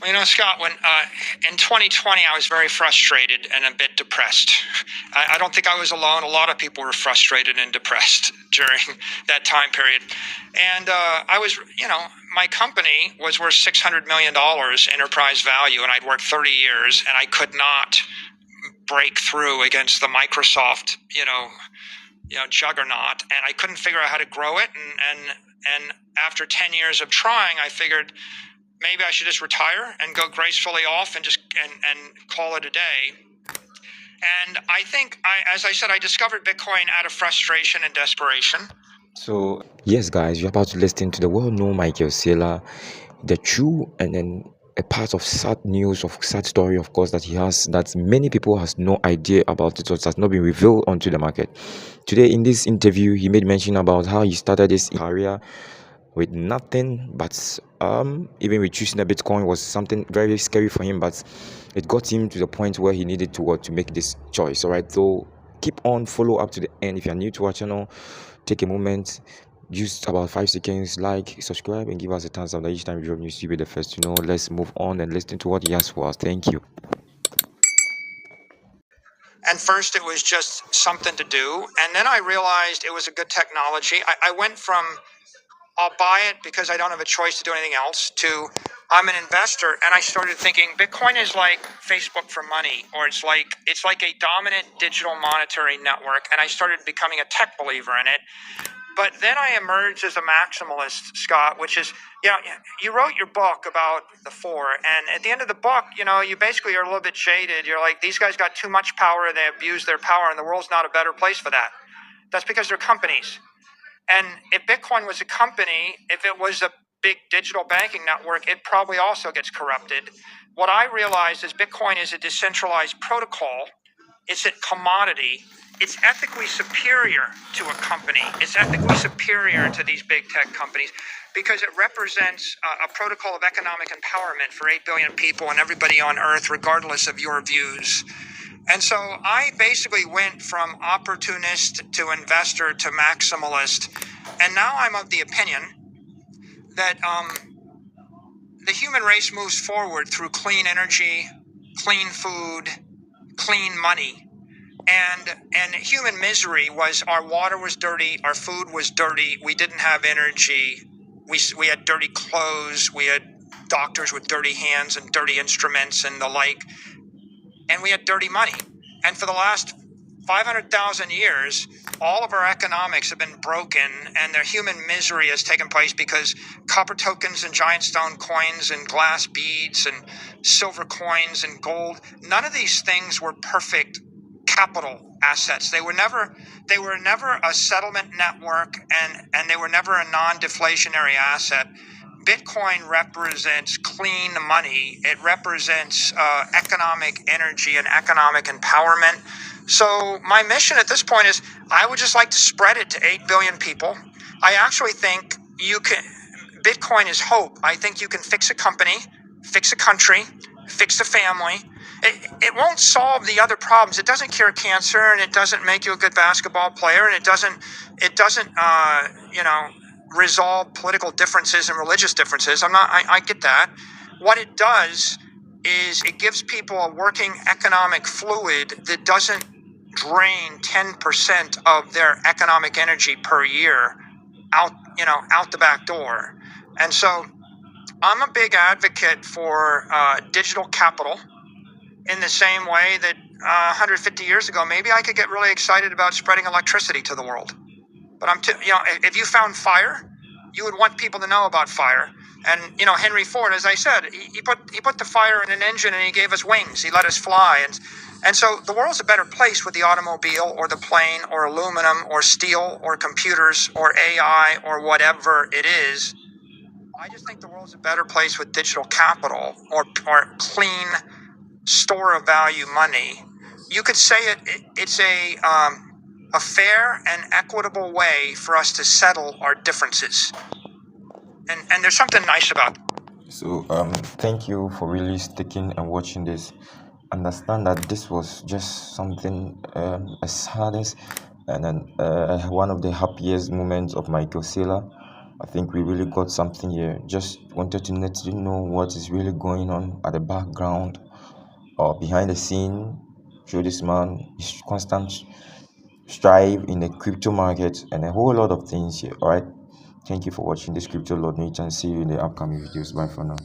Well, Scott, when in 2020, I was very frustrated and a bit depressed. I don't think I was alone. A lot of people were frustrated and depressed during that time period. And I was, my company was worth $600 million enterprise value, and I'd worked 30 years, and I could not break through against the Microsoft, juggernaut, and I couldn't figure out how to grow it. And after 10 years of trying, I figured maybe I should just retire and go gracefully off and just and call it a day. And I think, as I said, I discovered Bitcoin out of frustration and desperation. So, yes, guys, you're about to listen to the well-known Michael Saylor, the true and then a part of sad news, of sad story, of course, that he has, that many people has no idea about it, or it has not been revealed onto the market. Today, in this interview, he made mention about how he started his career with nothing, but even with choosing a Bitcoin was something very scary for him, but it got him to the point where he needed to make this choice. All right, so keep on, follow up to the end. If you're new to our channel, take a moment, use about 5 seconds, like, subscribe, and give us a thumbs up that each time we drop news, you'll be the first to know. Let's move on and listen to what he has for us. Thank you. And first, it was just something to do. And then I realized it was a good technology. I went from I'll buy it because I don't have a choice to do anything else to I'm an investor, and I started thinking Bitcoin is like Facebook for money, or it's like a dominant digital monetary network, and I started becoming a tech believer in it. But then I emerged as a maximalist, Scott, which is, you wrote your book about the four, and at the end of the book, you basically are a little bit jaded. You're like, these guys got too much power, they abuse their power, and the world's not a better place for that. That's because they're companies. And if Bitcoin was a company, if it was a big digital banking network, it probably also gets corrupted. What I realized is Bitcoin is a decentralized protocol. It's a commodity. It's ethically superior to a company. It's ethically superior to these big tech companies because it represents a protocol of economic empowerment for 8 billion people and everybody on Earth, regardless of your views. And so I basically went from opportunist to investor to maximalist. And now I'm of the opinion that the human race moves forward through clean energy, clean food, clean money. And human misery was our water was dirty, our food was dirty, we didn't have energy, we had dirty clothes, we had doctors with dirty hands and dirty instruments and the like, and we had dirty money. And for the last 500,000 years, all of our economics have been broken, and their human misery has taken place because copper tokens and giant stone coins and glass beads and silver coins and gold, none of these things were perfect capital assets. They were never a settlement network, and they were never a non-deflationary asset. Bitcoin represents clean money. It represents economic energy and economic empowerment. So my mission at this point is I would just like to spread it to 8 billion people. I actually think Bitcoin is hope. I think you can fix a company, fix a country, fix a family. It won't solve the other problems. It doesn't cure cancer, and it doesn't make you a good basketball player, and it doesn't resolve political differences and religious differences. I get that. What it does is it gives people a working economic fluid that doesn't drain 10% of their economic energy per year out the back door. And so I'm a big advocate for digital capital in the same way that 150 years ago, maybe I could get really excited about spreading electricity to the world. But if you found fire, you would want people to know about fire. And Henry Ford, as I said, he put the fire in an engine, and he gave us wings. He let us fly, and so the world's a better place with the automobile or the plane or aluminum or steel or computers or AI or whatever it is. I just think the world's a better place with digital capital or clean store of value money. You could say it's a fair and equitable way for us to settle our differences. And there's something nice about it. So, thank you for really sticking and watching this. Understand that this was just something as hardest and then one of the happiest moments of Michael Saylor. I think we really got something here. Just wanted to let you know what is really going on at the background or behind the scene. Show this man is constant strive in the crypto market and a whole lot of things here. All right. Thank you for watching this crypto lord niche and see you in the upcoming videos. Bye for now.